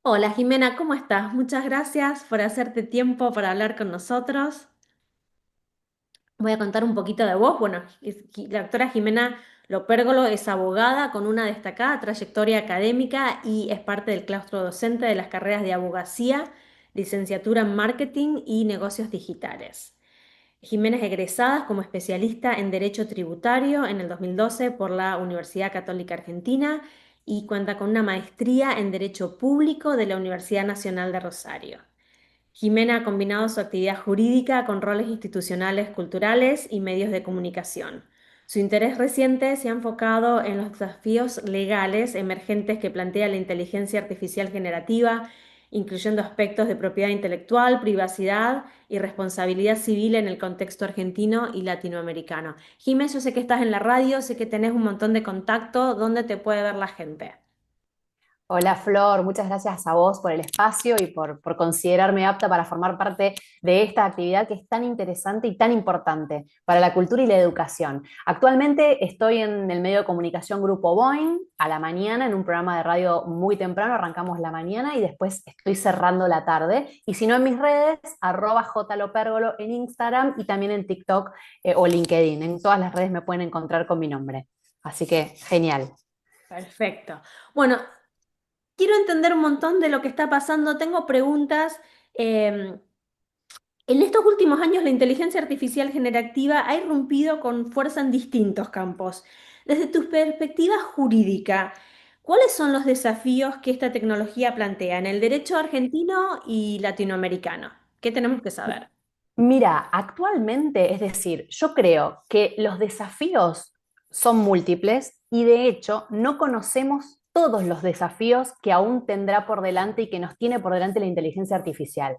Hola Jimena, ¿cómo estás? Muchas gracias por hacerte tiempo para hablar con nosotros. Voy a contar un poquito de vos. Bueno, la doctora Jimena Lopérgolo es abogada con una destacada trayectoria académica y es parte del claustro docente de las carreras de abogacía, licenciatura en marketing y negocios digitales. Jimena es egresada como especialista en Derecho Tributario en el 2012 por la Universidad Católica Argentina y cuenta con una maestría en Derecho Público de la Universidad Nacional de Rosario. Jimena ha combinado su actividad jurídica con roles institucionales, culturales y medios de comunicación. Su interés reciente se ha enfocado en los desafíos legales emergentes que plantea la inteligencia artificial generativa, incluyendo aspectos de propiedad intelectual, privacidad y responsabilidad civil en el contexto argentino y latinoamericano. Jimé, yo sé que estás en la radio, sé que tenés un montón de contacto. ¿Dónde te puede ver la gente? Hola Flor, muchas gracias a vos por el espacio y por considerarme apta para formar parte de esta actividad que es tan interesante y tan importante para la cultura y la educación. Actualmente estoy en el medio de comunicación Grupo Boeing a la mañana en un programa de radio muy temprano, arrancamos la mañana y después estoy cerrando la tarde. Y si no en mis redes, @jlopérgolo en Instagram y también en TikTok o LinkedIn. En todas las redes me pueden encontrar con mi nombre. Así que genial. Perfecto. Bueno, quiero entender un montón de lo que está pasando. Tengo preguntas. em, En estos últimos años, la inteligencia artificial generativa ha irrumpido con fuerza en distintos campos. Desde tu perspectiva jurídica, ¿cuáles son los desafíos que esta tecnología plantea en el derecho argentino y latinoamericano? ¿Qué tenemos que saber? Mira, actualmente, es decir, yo creo que los desafíos son múltiples y de hecho no conocemos todos los desafíos que aún tendrá por delante y que nos tiene por delante la inteligencia artificial.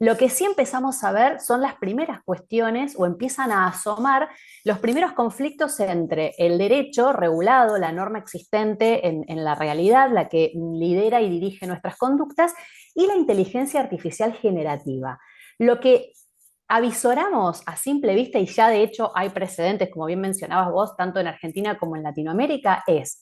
Lo que sí empezamos a ver son las primeras cuestiones o empiezan a asomar los primeros conflictos entre el derecho regulado, la norma existente en la realidad, la que lidera y dirige nuestras conductas, y la inteligencia artificial generativa. Lo que avisoramos a simple vista, y ya de hecho hay precedentes, como bien mencionabas vos, tanto en Argentina como en Latinoamérica, es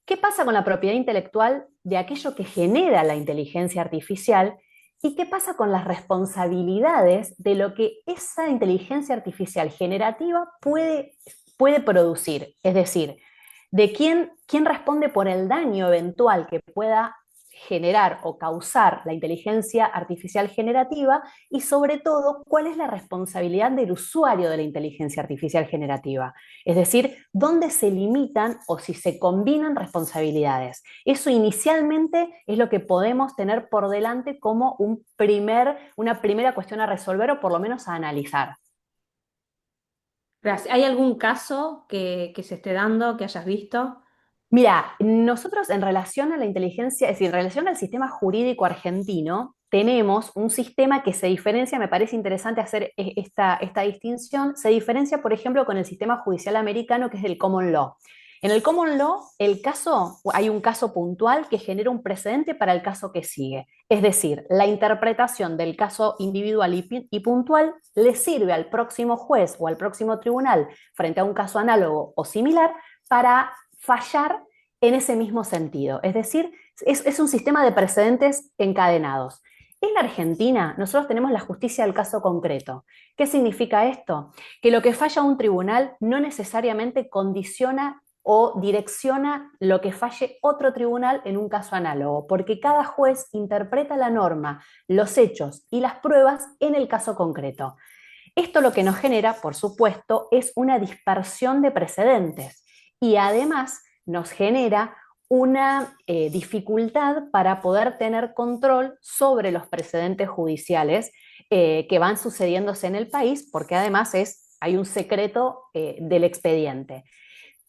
qué pasa con la propiedad intelectual de aquello que genera la inteligencia artificial y qué pasa con las responsabilidades de lo que esa inteligencia artificial generativa puede producir. Es decir, de quién responde por el daño eventual que pueda generar o causar la inteligencia artificial generativa y sobre todo cuál es la responsabilidad del usuario de la inteligencia artificial generativa. Es decir, dónde se limitan o si se combinan responsabilidades. Eso inicialmente es lo que podemos tener por delante como una primera cuestión a resolver o por lo menos a analizar. Gracias. ¿Hay algún caso que se esté dando, que hayas visto? Mira, nosotros en relación a la inteligencia, es decir, en relación al sistema jurídico argentino, tenemos un sistema que se diferencia, me parece interesante hacer esta distinción, se diferencia, por ejemplo, con el sistema judicial americano, que es el common law. En el common law, hay un caso puntual que genera un precedente para el caso que sigue. Es decir, la interpretación del caso individual y puntual le sirve al próximo juez o al próximo tribunal frente a un caso análogo o similar para fallar en ese mismo sentido. Es decir, es un sistema de precedentes encadenados. En la Argentina, nosotros tenemos la justicia del caso concreto. ¿Qué significa esto? Que lo que falla un tribunal no necesariamente condiciona o direcciona lo que falle otro tribunal en un caso análogo, porque cada juez interpreta la norma, los hechos y las pruebas en el caso concreto. Esto lo que nos genera, por supuesto, es una dispersión de precedentes y además nos genera una dificultad para poder tener control sobre los precedentes judiciales que van sucediéndose en el país, porque además hay un secreto del expediente.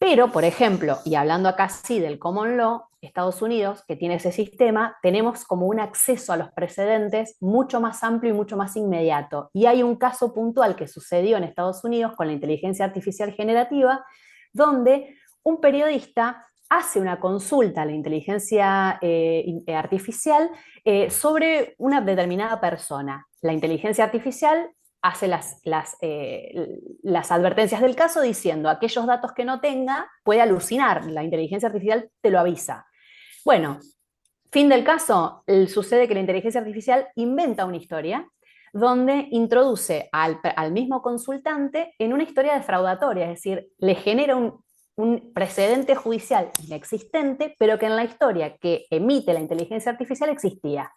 Pero, por ejemplo, y hablando acá sí del common law, Estados Unidos, que tiene ese sistema, tenemos como un acceso a los precedentes mucho más amplio y mucho más inmediato. Y hay un caso puntual que sucedió en Estados Unidos con la inteligencia artificial generativa, donde un periodista hace una consulta a la inteligencia artificial sobre una determinada persona. La inteligencia artificial hace las advertencias del caso diciendo aquellos datos que no tenga puede alucinar, la inteligencia artificial te lo avisa. Bueno, Fin del caso, sucede que la inteligencia artificial inventa una historia donde introduce al mismo consultante en una historia defraudatoria, es decir, le genera un precedente judicial inexistente, pero que en la historia que emite la inteligencia artificial existía.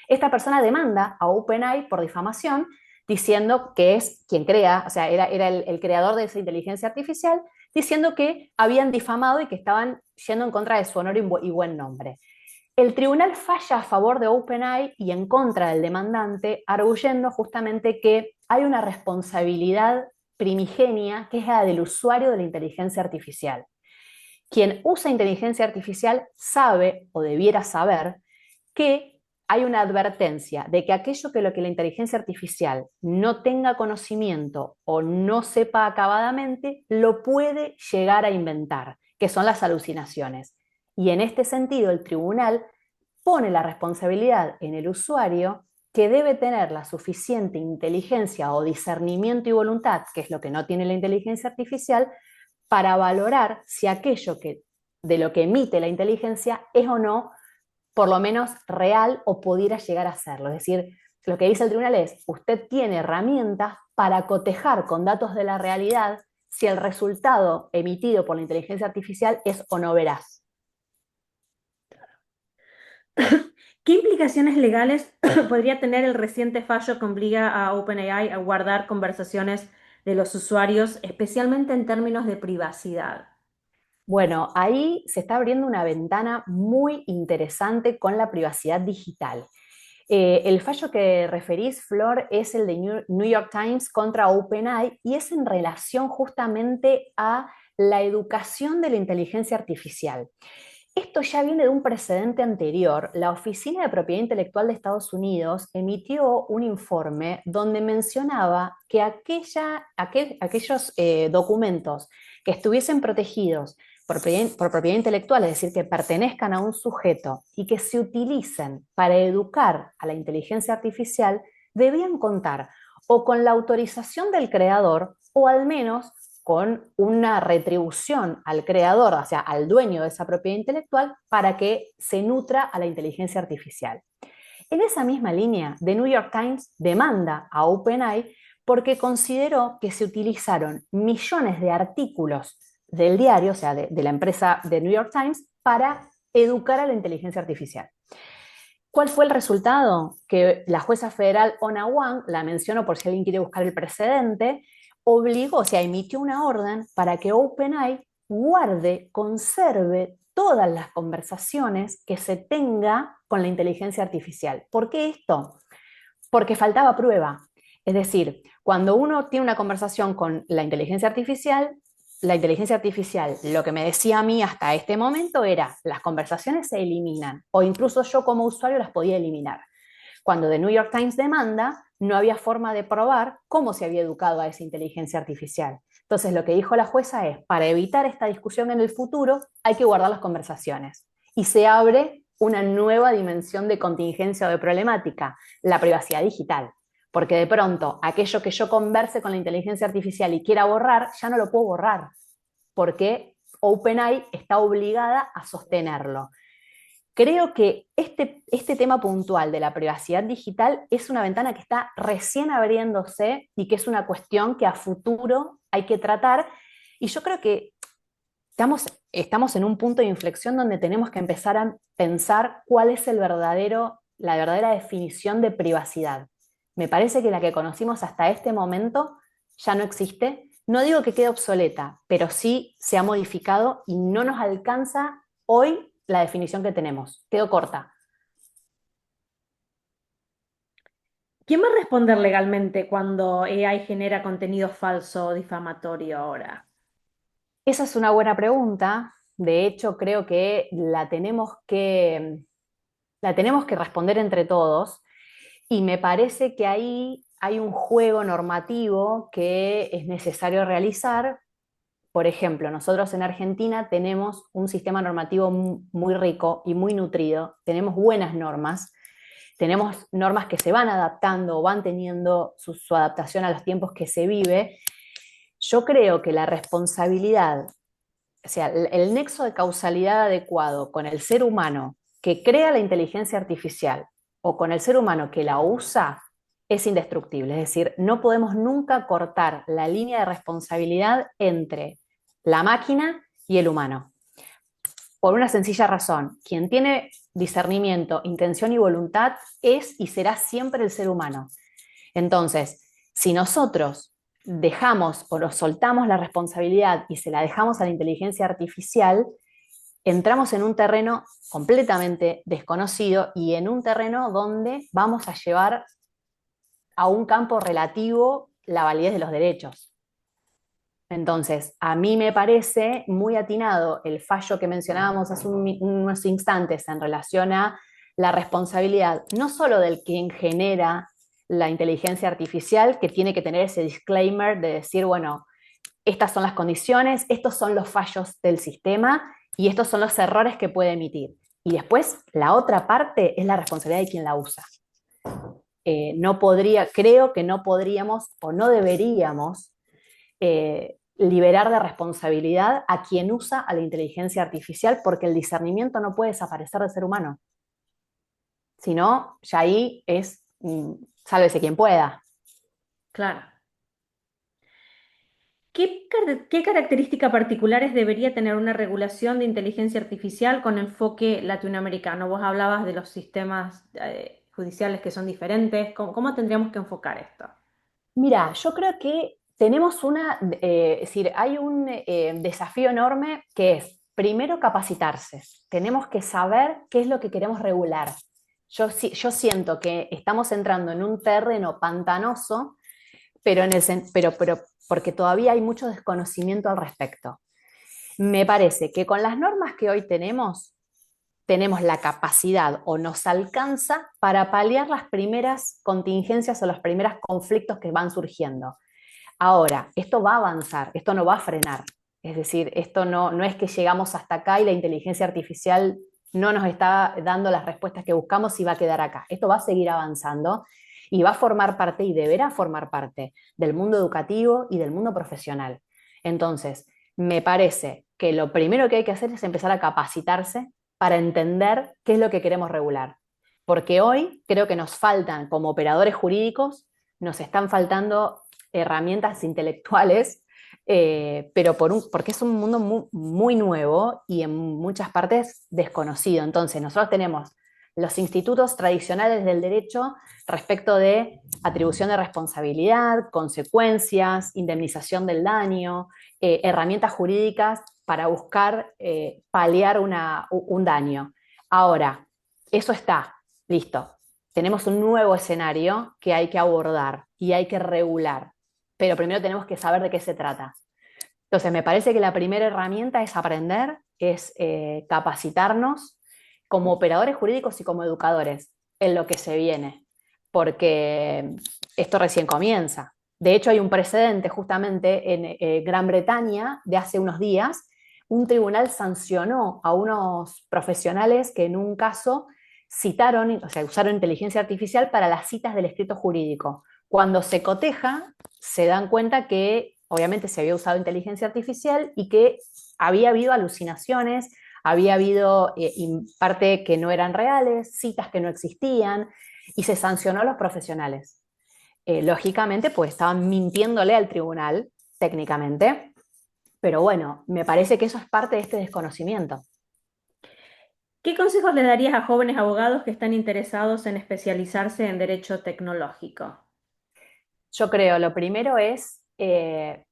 Esta persona demanda a OpenAI por difamación, diciendo que es quien crea, o sea, era el creador de esa inteligencia artificial, diciendo que habían difamado y que estaban yendo en contra de su honor y buen nombre. El tribunal falla a favor de OpenAI y en contra del demandante, arguyendo justamente que hay una responsabilidad primigenia que es la del usuario de la inteligencia artificial. Quien usa inteligencia artificial sabe o debiera saber que hay una advertencia de que aquello que lo que la inteligencia artificial no tenga conocimiento o no sepa acabadamente, lo puede llegar a inventar, que son las alucinaciones. Y en este sentido, el tribunal pone la responsabilidad en el usuario, que debe tener la suficiente inteligencia o discernimiento y voluntad, que es lo que no tiene la inteligencia artificial, para valorar si aquello de lo que emite la inteligencia es o no por lo menos real o pudiera llegar a serlo. Es decir, lo que dice el tribunal es, usted tiene herramientas para cotejar con datos de la realidad si el resultado emitido por la inteligencia artificial es o no veraz. ¿Qué implicaciones legales podría tener el reciente fallo que obliga a OpenAI a guardar conversaciones de los usuarios, especialmente en términos de privacidad? Bueno, ahí se está abriendo una ventana muy interesante con la privacidad digital. El fallo que referís, Flor, es el de New York Times contra OpenAI y es en relación justamente a la educación de la inteligencia artificial. Esto ya viene de un precedente anterior. La Oficina de Propiedad Intelectual de Estados Unidos emitió un informe donde mencionaba que aquellos documentos que estuviesen protegidos por propiedad intelectual, es decir, que pertenezcan a un sujeto y que se utilicen para educar a la inteligencia artificial, debían contar o con la autorización del creador o al menos con una retribución al creador, o sea, al dueño de esa propiedad intelectual, para que se nutra a la inteligencia artificial. En esa misma línea, The New York Times demanda a OpenAI porque consideró que se utilizaron millones de artículos del diario, o sea, de la empresa The New York Times, para educar a la inteligencia artificial. ¿Cuál fue el resultado? Que la jueza federal Ona Wang, la menciono por si alguien quiere buscar el precedente, obligó, o sea, emitió una orden para que OpenAI guarde, conserve todas las conversaciones que se tenga con la inteligencia artificial. ¿Por qué esto? Porque faltaba prueba. Es decir, cuando uno tiene una conversación con la inteligencia artificial, lo que me decía a mí hasta este momento era, las conversaciones se eliminan, o incluso yo como usuario las podía eliminar. Cuando The New York Times demanda, no había forma de probar cómo se había educado a esa inteligencia artificial. Entonces, lo que dijo la jueza es, para evitar esta discusión en el futuro, hay que guardar las conversaciones. Y se abre una nueva dimensión de contingencia o de problemática, la privacidad digital. Porque de pronto, aquello que yo converse con la inteligencia artificial y quiera borrar, ya no lo puedo borrar, porque OpenAI está obligada a sostenerlo. Creo que este tema puntual de la privacidad digital es una ventana que está recién abriéndose y que es una cuestión que a futuro hay que tratar. Y yo creo que estamos en un punto de inflexión donde tenemos que empezar a pensar cuál es la verdadera definición de privacidad. Me parece que la que conocimos hasta este momento ya no existe. No digo que quede obsoleta, pero sí se ha modificado y no nos alcanza hoy la definición que tenemos. Quedó corta. ¿Quién va a responder legalmente cuando AI genera contenido falso o difamatorio ahora? Esa es una buena pregunta. De hecho, creo que la tenemos que responder entre todos. Y me parece que ahí hay un juego normativo que es necesario realizar. Por ejemplo, nosotros en Argentina tenemos un sistema normativo muy rico y muy nutrido. Tenemos buenas normas. Tenemos normas que se van adaptando o van teniendo su adaptación a los tiempos que se vive. Yo creo que la responsabilidad, o sea, el nexo de causalidad adecuado con el ser humano que crea la inteligencia artificial o con el ser humano que la usa es indestructible. Es decir, no podemos nunca cortar la línea de responsabilidad entre la máquina y el humano. Por una sencilla razón, quien tiene discernimiento, intención y voluntad es y será siempre el ser humano. Entonces, si nosotros dejamos o nos soltamos la responsabilidad y se la dejamos a la inteligencia artificial, entramos en un terreno completamente desconocido y en un terreno donde vamos a llevar a un campo relativo la validez de los derechos. Entonces, a mí me parece muy atinado el fallo que mencionábamos hace unos instantes en relación a la responsabilidad, no solo del quien genera la inteligencia artificial, que tiene que tener ese disclaimer de decir, bueno, estas son las condiciones, estos son los fallos del sistema y estos son los errores que puede emitir. Y después, la otra parte es la responsabilidad de quien la usa. No podría, creo que no podríamos o no deberíamos liberar de responsabilidad a quien usa a la inteligencia artificial, porque el discernimiento no puede desaparecer del ser humano. Si no, ya ahí es sálvese quien pueda. Claro. ¿Qué características particulares debería tener una regulación de inteligencia artificial con enfoque latinoamericano? Vos hablabas de los sistemas judiciales que son diferentes. ¿Cómo tendríamos que enfocar esto? Mira, yo creo que tenemos es decir, hay un desafío enorme que es, primero, capacitarse. Tenemos que saber qué es lo que queremos regular. Yo siento que estamos entrando en un terreno pantanoso, pero porque todavía hay mucho desconocimiento al respecto. Me parece que con las normas que hoy tenemos la capacidad o nos alcanza para paliar las primeras contingencias o los primeros conflictos que van surgiendo. Ahora, esto va a avanzar, esto no va a frenar. Es decir, esto no es que llegamos hasta acá y la inteligencia artificial no nos está dando las respuestas que buscamos y va a quedar acá. Esto va a seguir avanzando y va a formar parte y deberá formar parte del mundo educativo y del mundo profesional. Entonces, me parece que lo primero que hay que hacer es empezar a capacitarse para entender qué es lo que queremos regular. Porque hoy creo que nos faltan, como operadores jurídicos, nos están faltando herramientas intelectuales, porque es un mundo muy nuevo y en muchas partes desconocido. Entonces, nosotros tenemos los institutos tradicionales del derecho respecto de atribución de responsabilidad, consecuencias, indemnización del daño, herramientas jurídicas para buscar paliar un daño. Ahora, eso está, listo. Tenemos un nuevo escenario que hay que abordar y hay que regular, pero primero tenemos que saber de qué se trata. Entonces, me parece que la primera herramienta es aprender, es capacitarnos como operadores jurídicos y como educadores en lo que se viene, porque esto recién comienza. De hecho, hay un precedente justamente en Gran Bretaña de hace unos días. Un tribunal sancionó a unos profesionales que en un caso citaron, o sea, usaron inteligencia artificial para las citas del escrito jurídico. Cuando se coteja, se dan cuenta que obviamente se había usado inteligencia artificial y que había habido alucinaciones, había habido parte que no eran reales, citas que no existían, y se sancionó a los profesionales. Lógicamente, pues estaban mintiéndole al tribunal, técnicamente, pero bueno, me parece que eso es parte de este desconocimiento. ¿Qué consejos le darías a jóvenes abogados que están interesados en especializarse en derecho tecnológico? Yo creo, lo primero es,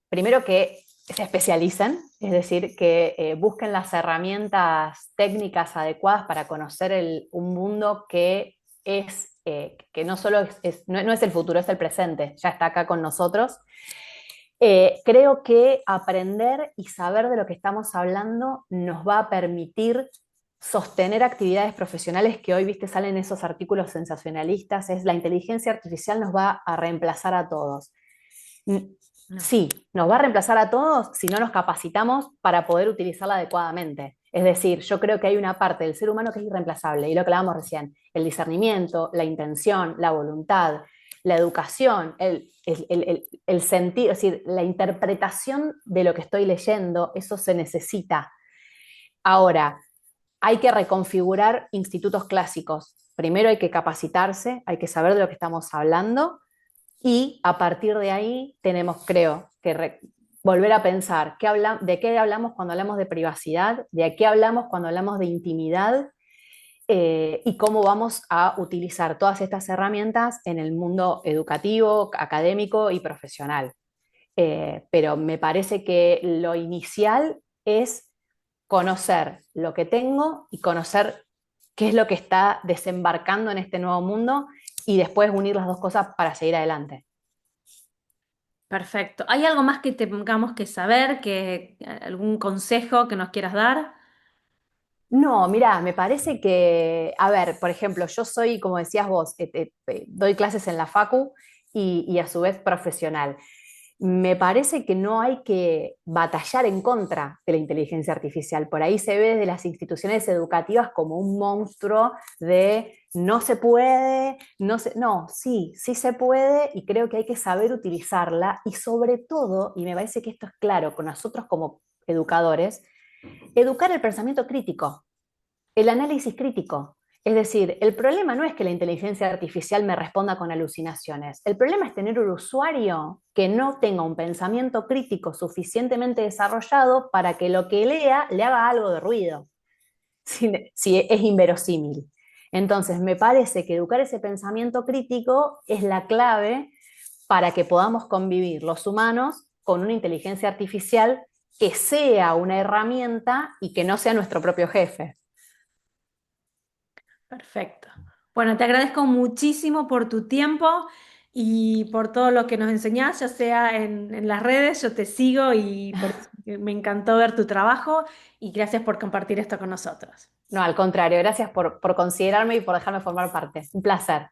primero que se especialicen, es decir, que busquen las herramientas técnicas adecuadas para conocer un mundo que no solo no es el futuro, es el presente, ya está acá con nosotros. Creo que aprender y saber de lo que estamos hablando nos va a permitir sostener actividades profesionales que hoy, viste, salen esos artículos sensacionalistas, es la inteligencia artificial nos va a reemplazar a todos. No. Sí, nos va a reemplazar a todos si no nos capacitamos para poder utilizarla adecuadamente. Es decir, yo creo que hay una parte del ser humano que es irreemplazable, y lo que hablábamos recién, el discernimiento, la intención, la voluntad, la educación, el sentido, es decir, la interpretación de lo que estoy leyendo, eso se necesita. Ahora, hay que reconfigurar institutos clásicos. Primero hay que capacitarse, hay que saber de lo que estamos hablando y a partir de ahí tenemos, creo, que volver a pensar de qué hablamos cuando hablamos de privacidad, de qué hablamos cuando hablamos de intimidad y cómo vamos a utilizar todas estas herramientas en el mundo educativo, académico y profesional. Pero me parece que lo inicial es conocer lo que tengo y conocer qué es lo que está desembarcando en este nuevo mundo y después unir las dos cosas para seguir adelante. Perfecto. ¿Hay algo más que tengamos que saber, algún consejo que nos quieras dar? No, mira, me parece que, a ver, por ejemplo, yo soy, como decías vos, doy clases en la Facu y a su vez profesional. Me parece que no hay que batallar en contra de la inteligencia artificial. Por ahí se ve desde las instituciones educativas como un monstruo de no se puede, no, sí, sí se puede y creo que hay que saber utilizarla y sobre todo, y me parece que esto es claro con nosotros como educadores, educar el pensamiento crítico, el análisis crítico. Es decir, el problema no es que la inteligencia artificial me responda con alucinaciones. El problema es tener un usuario que no tenga un pensamiento crítico suficientemente desarrollado para que lo que lea le haga algo de ruido, si es inverosímil. Entonces, me parece que educar ese pensamiento crítico es la clave para que podamos convivir los humanos con una inteligencia artificial que sea una herramienta y que no sea nuestro propio jefe. Perfecto. Bueno, te agradezco muchísimo por tu tiempo y por todo lo que nos enseñás, ya sea en las redes, yo te sigo y por eso me encantó ver tu trabajo y gracias por compartir esto con nosotros. No, al contrario, gracias por considerarme y por dejarme formar parte. Un placer.